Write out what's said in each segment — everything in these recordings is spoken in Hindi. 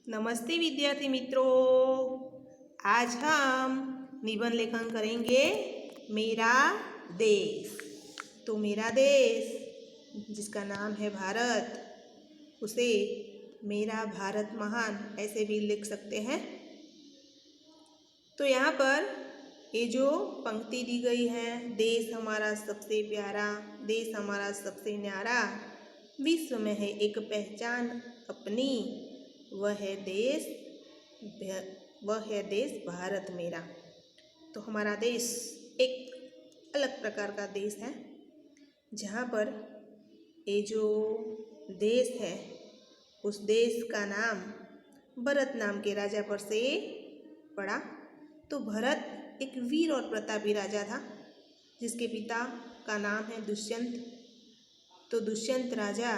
नमस्ते विद्यार्थी मित्रों। आज हम निबंध लेखन करेंगे मेरा देश। तो मेरा देश जिसका नाम है भारत, उसे मेरा भारत महान ऐसे भी लिख सकते हैं। तो यहाँ पर ये जो पंक्ति दी गई है, देश हमारा सबसे प्यारा, देश हमारा सबसे न्यारा, विश्व में है एक पहचान अपनी, वह है देश भारत मेरा। तो हमारा देश एक अलग प्रकार का देश है, जहाँ पर ये जो देश है उस देश का नाम भरत नाम के राजा पर से पड़ा। तो भरत एक वीर और प्रतापी राजा था, जिसके पिता का नाम है दुष्यंत। तो दुष्यंत राजा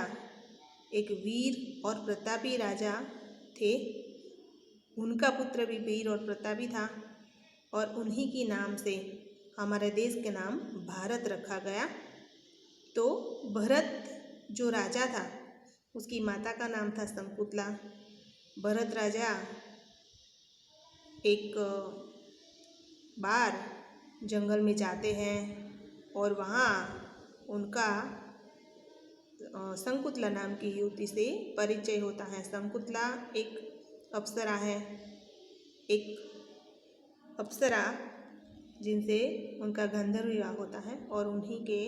एक वीर और प्रतापी राजा थे। उनका पुत्र भी वीर और प्रतापी था, और उन्हीं की नाम से हमारे देश के नाम भारत रखा गया। तो भरत जो राजा था, उसकी माता का नाम था शकुंतला। भरत राजा एक बार जंगल में जाते हैं और वहाँ उनका शकुंतला नाम की युवती से परिचय होता है। शकुंतला एक अप्सरा है, एक अप्सरा जिनसे उनका गंधर्व विवाह होता है, और उन्हीं के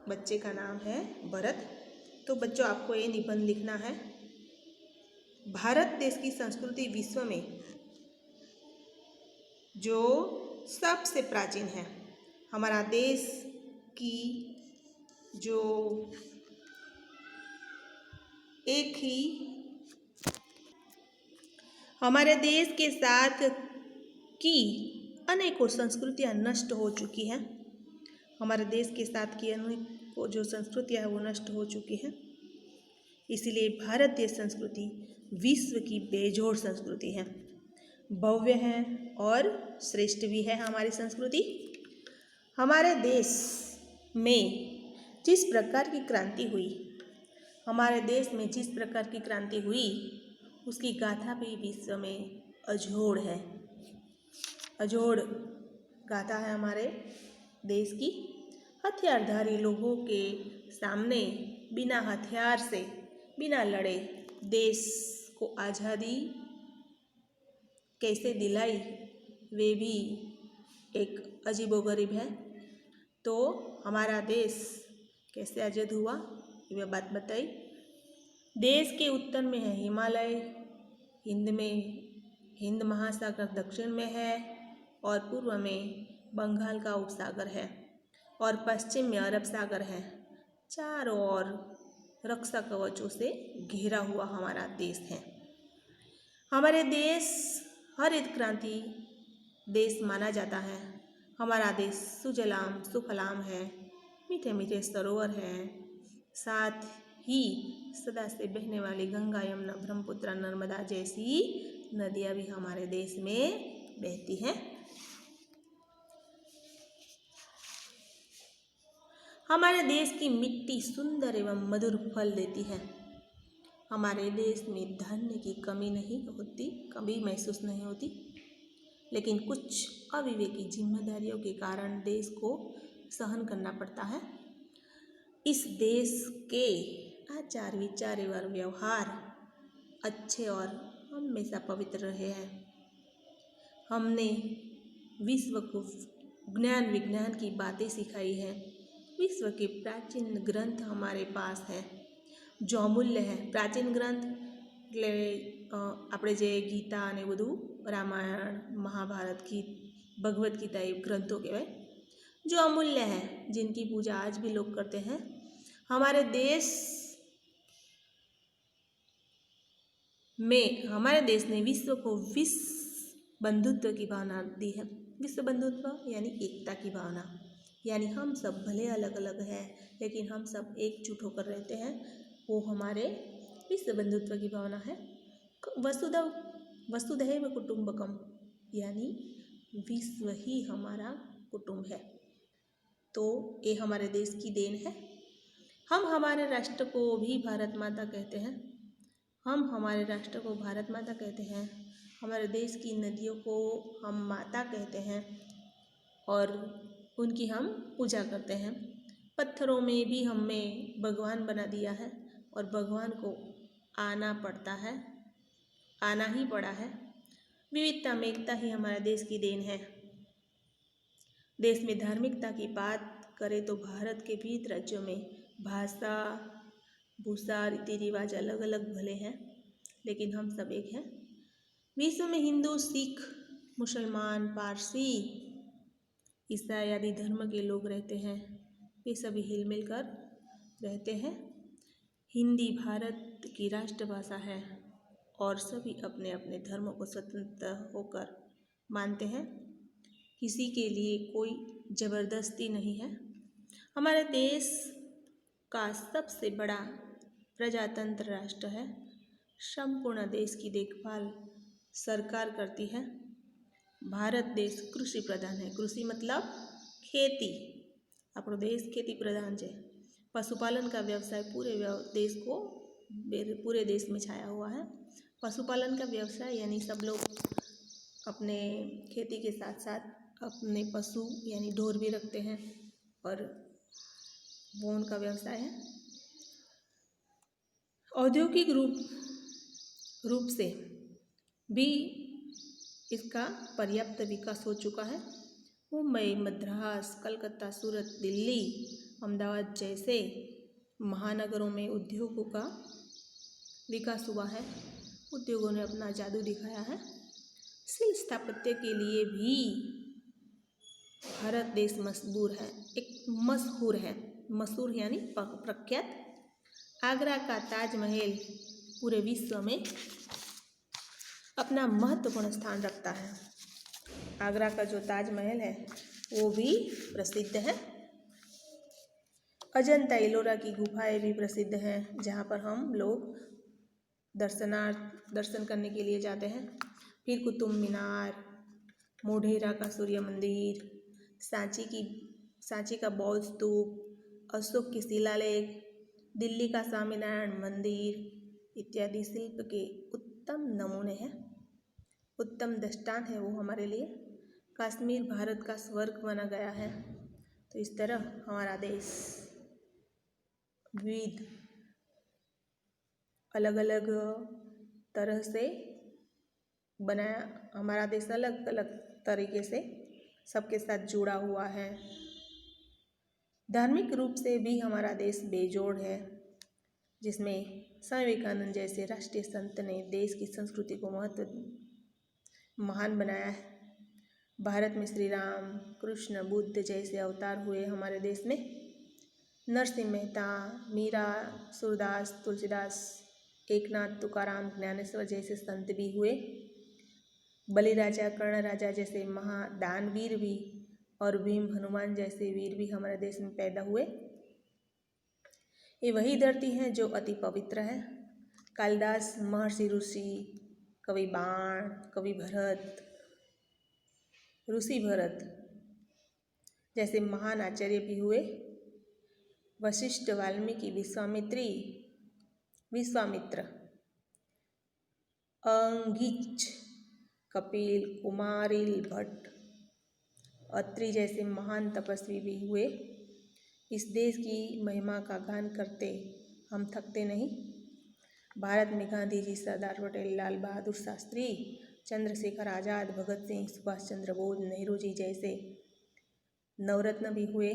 बच्चे का नाम है भरत। तो बच्चों, आपको ये निबंध लिखना है। भारत देश की संस्कृति विश्व में जो सबसे प्राचीन है। हमारा देश की जो एक ही हमारे देश के साथ की अनेकों संस्कृतियाँ नष्ट हो चुकी हैं। हमारे देश के साथ की अनेकों जो संस्कृतियाँ हैं वो नष्ट हो चुकी हैं। इसीलिए भारतीय संस्कृति विश्व की बेजोड़ संस्कृति है, भव्य है और श्रेष्ठ भी है हमारी संस्कृति। हमारे देश में जिस प्रकार की क्रांति हुई, हमारे देश में जिस प्रकार की क्रांति हुई, उसकी गाथा भी विश्व में अजोड़ है। अजोड़ गाथा है हमारे देश की। हथियारधारी लोगों के सामने बिना हथियार से, बिना लड़े देश को आज़ादी कैसे दिलाई, वे भी एक अजीबोगरीब है। तो हमारा देश कैसे आज़ाद हुआ, ये बात बताई। देश के उत्तर में है हिमालय, हिंद महासागर दक्षिण में है, और पूर्व में बंगाल का उपसागर है, और पश्चिम में अरब सागर है। चारों ओर रक्षा कवचों से घिरा हुआ हमारा देश है। हमारे देश हरित क्रांति देश माना जाता है। हमारा देश सुजलाम सुफलाम है, मीठे मीठे सरोवर हैं, साथ ही सदा से बहने वाली गंगा, यमुना, ब्रह्मपुत्र, नर्मदा जैसी नदियाँ भी हमारे देश में बहती हैं। हमारे देश की मिट्टी सुंदर एवं मधुर फल देती है। हमारे देश में धान्य की कमी नहीं होती, कभी महसूस नहीं होती, लेकिन कुछ अविवेकी जिम्मेदारियों के कारण देश को सहन करना पड़ता है। इस देश के आचार विचार एवं व्यवहार अच्छे और हमेशा पवित्र रहे हैं। हमने विश्व को ज्ञान विज्ञान की बातें सिखाई है। विश्व के प्राचीन ग्रंथ हमारे पास हैं जो अमूल्य है। प्राचीन ग्रंथ એટલે આપણે જે ગીતા અને બધું રામાયણ, મહાભારત, भगवत गीता ये ग्रंथों कहेवाय, जो अमूल्य है, जिनकी पूजा आज भी लोग करते हैं। हमारे देश ने विश्व को विश्व बंधुत्व की भावना दी है। विश्व बंधुत्व यानी एकता की भावना, यानी हम सब भले अलग अलग हैं लेकिन हम सब एकजुट होकर रहते हैं। वो हमारे विश्व बंधुत्व की भावना है। वसुधैव कुटुंबकम, यानी विश्व ही हमारा कुटुंब है। तो ये हमारे देश की देन है। हम हमारे राष्ट्र को भी भारत माता कहते हैं। हम हमारे राष्ट्र को भारत माता कहते हैं, हमारे देश की नदियों को हम माता कहते हैं और उनकी हम पूजा करते हैं। पत्थरों में भी हमें भगवान बना दिया है और भगवान को आना पड़ता है, आना ही पड़ा है। विविधता में एकता ही हमारे देश की देन है। देश में धार्मिकता की बात करें तो भारत के विविध राज्यों में भाषा, भूषा, रीति रिवाज अलग अलग भले हैं, लेकिन हम सब एक हैं। विश्व में हिंदू, सिख, मुसलमान, पारसी, ईसाई आदि धर्म के लोग रहते हैं। वे सभी हिल मिल कर रहते हैं। हिंदी भारत की राष्ट्रभाषा है और सभी अपने अपने धर्मों को स्वतंत्र होकर मानते हैं। किसी के लिए कोई जबरदस्ती नहीं है। हमारे देश का सबसे बड़ा प्रजातंत्र राष्ट्र है। संपूर्ण देश की देखभाल सरकार करती है। भारत देश कृषि प्रधान है। कृषि मतलब खेती। આપણો देश खेती प्रधान है। पशुपालन का व्यवसाय पूरे देश में छाया हुआ है। पशुपालन का व्यवसाय यानी सब लोग अपने खेती के साथ साथ अपने पशु यानी ढोर भी रखते हैं और वो उनका व्यवसाय है। औद्योगिक रूप से भी इसका पर्याप्त विकास हो चुका है। मुंबई, मद्रास, कलकत्ता, सूरत, दिल्ली, अहमदाबाद जैसे महानगरों में उद्योगों का विकास हुआ है। उद्योगों ने अपना जादू दिखाया है। शिल्प स्थापत्य के लिए भी भारत देश मशहूर है। मशहूर यानी प्रख्यात। आगरा का ताजमहल पूरे विश्व में अपना महत्वपूर्ण स्थान रखता है। आगरा का जो ताजमहल है वो भी प्रसिद्ध है। अजंता एलोरा की गुफाएं भी प्रसिद्ध हैं, जहाँ पर हम लोग दर्शन करने के लिए जाते हैं। फिर कुतुब मीनार, मोढेरा का सूर्य मंदिर, सांची का बौद्ध स्तूप, अशोक की शिलालेख, दिल्ली का स्वामीनारायण मंदिर इत्यादि शिल्प के उत्तम नमूने हैं, उत्तम दृष्टांत है वो हमारे लिए। कश्मीर भारत का स्वर्ग माना गया है। तो इस तरह हमारा देश विविध अलग अलग तरह से बनाया। हमारा देश अलग अलग तरीके से सबके साथ जुड़ा हुआ है। धार्मिक रूप से भी हमारा देश बेजोड़ है, जिसमें स्वामी विवेकानंद जैसे राष्ट्रीय संत ने देश की संस्कृति को महान बनाया है। भारत में श्री राम, कृष्ण, बुद्ध जैसे अवतार हुए। हमारे देश में नरसिंह मेहता, मीरा, सूरदास, तुलसीदास, एकनाथ, तुकाराम, ज्ञानेश्वर जैसे संत भी हुए। बलिराजा, कर्ण राजा जैसे महादानवीर भी और भीम, हनुमान जैसे वीर भी हमारे देश में पैदा हुए। ये वही धरती है जो अति पवित्र है। कालिदास, महर्षि ऋषि, कवि बाण, कवि भरत, ऋषि भरत जैसे महान आचार्य भी हुए। वशिष्ठ, वाल्मीकि, विश्वामित्र, अंगिच, कपिल, कुमारिल भट्ट, अत्रि जैसे महान तपस्वी भी हुए। इस देश की महिमा का गान करते हम थकते नहीं। भारत में गांधी जी, सरदार पटेल, लाल बहादुर शास्त्री, चंद्रशेखर आज़ाद, भगत सिंह, सुभाष चंद्र बोस, नेहरू जी जैसे नवरत्न भी हुए।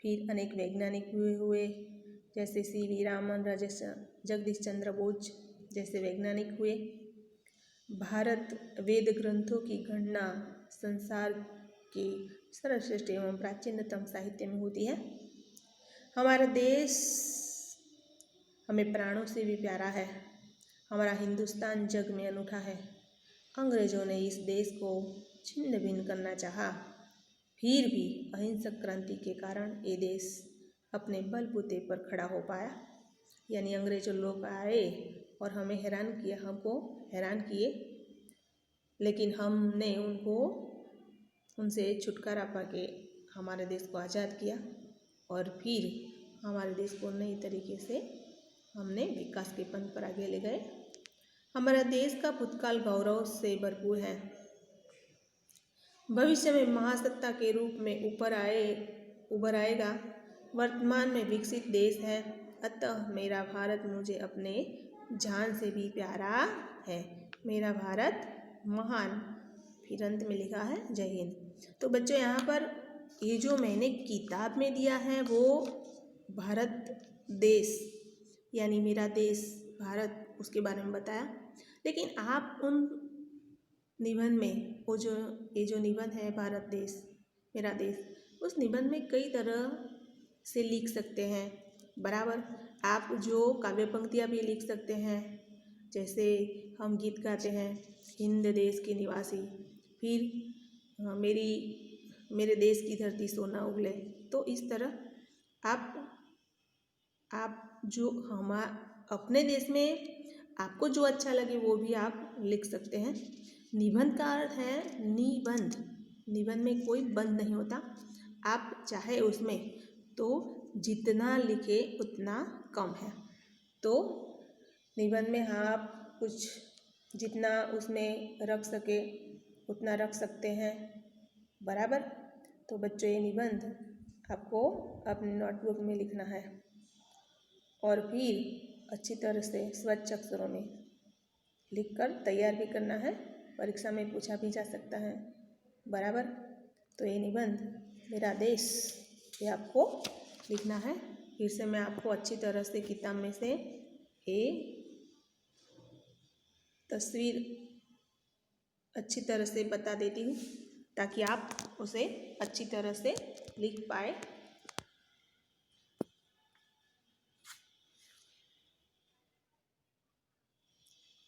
फिर अनेक वैज्ञानिक भी हुए, जैसे CV रामन, जगदीश चंद्र बोस जैसे वैज्ञानिक हुए। भारत वेद ग्रंथों की गणना संसार के सर्वश्रेष्ठ एवं प्राचीनतम साहित्य में होती है। हमारा देश हमें प्राणों से भी प्यारा है। हमारा हिंदुस्तान जग में अनूठा है। अंग्रेजों ने इस देश को छिन्न भिन्न करना चाहा, फिर भी अहिंसक क्रांति के कारण ये देश अपने बलबूते पर खड़ा हो पाया। यानी अंग्रेजों लोग आए और हमें हमको हैरान किए, लेकिन हमने उनसे छुटकारा पाके हमारे देश को आज़ाद किया और फिर हमारे देश को नई तरीके से हमने विकास के पंथ पर आगे ले गए। हमारा देश का भूतकाल गौरव से भरपूर है। भविष्य में महासत्ता के रूप में उभर आएगा। वर्तमान में विकसित देश है। अतः मेरा भारत मुझे अपने जान से भी प्यारा है। मेरा भारत महान। फिर अंत में लिखा है जय हिंद। तो बच्चों यहाँ पर ये जो मैंने किताब में दिया है वो भारत देश यानी मेरा देश भारत उसके बारे में बताया, लेकिन आप उन निबंध में वो जो ये जो निबंध है भारत देश मेरा देश, उस निबंध में कई तरह से लिख सकते हैं। बराबर, आप जो काव्य पंक्तियाँ भी लिख सकते हैं, जैसे हम गीत गाते हैं हिंद देश के निवासी, फिर मेरे देश की धरती सोना उगले। तो इस तरह आप जो अपने देश में आपको जो अच्छा लगे वो भी आप लिख सकते हैं। निबंध का अर्थ है निबंध। निबंध में कोई बंध नहीं होता। आप चाहे उसमें तो जितना लिखे उतना कम है। तो निबंध में आप कुछ जितना उसमें रख सके उतना रख सकते हैं। बराबर। तो बच्चों ये निबंध आपको अपने नोटबुक में लिखना है और फिर अच्छी तरह से स्वच्छ अक्षरों में लिखकर तैयार भी करना है। परीक्षा में पूछा भी जा सकता है। बराबर। तो ये निबंध मेरा देश ये आपको लिखना है। फिर से मैं आपको अच्छी तरह से किताब में से ये तस्वीर अच्छी तरह से बता देती हूँ ताकि आप उसे अच्छी तरह से लिख पाए।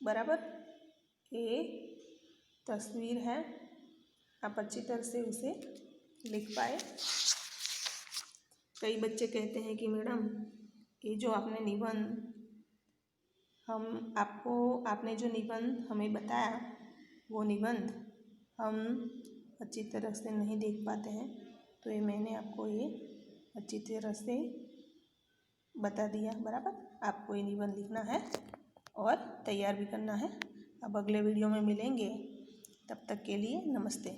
बराबर, ये तस्वीर है, आप अच्छी तरह से उसे लिख पाए। कई बच्चे कहते हैं कि मैडम ये जो आपने निबंध आपने जो निबंध हमें बताया वो निबंध हम अच्छी तरह से नहीं देख पाते हैं। तो ये मैंने आपको ये अच्छी तरह से बता दिया। बराबर, आपको ये निबंध लिखना है और तैयार भी करना है। अब अगले वीडियो में मिलेंगे, तब तक के लिए नमस्ते।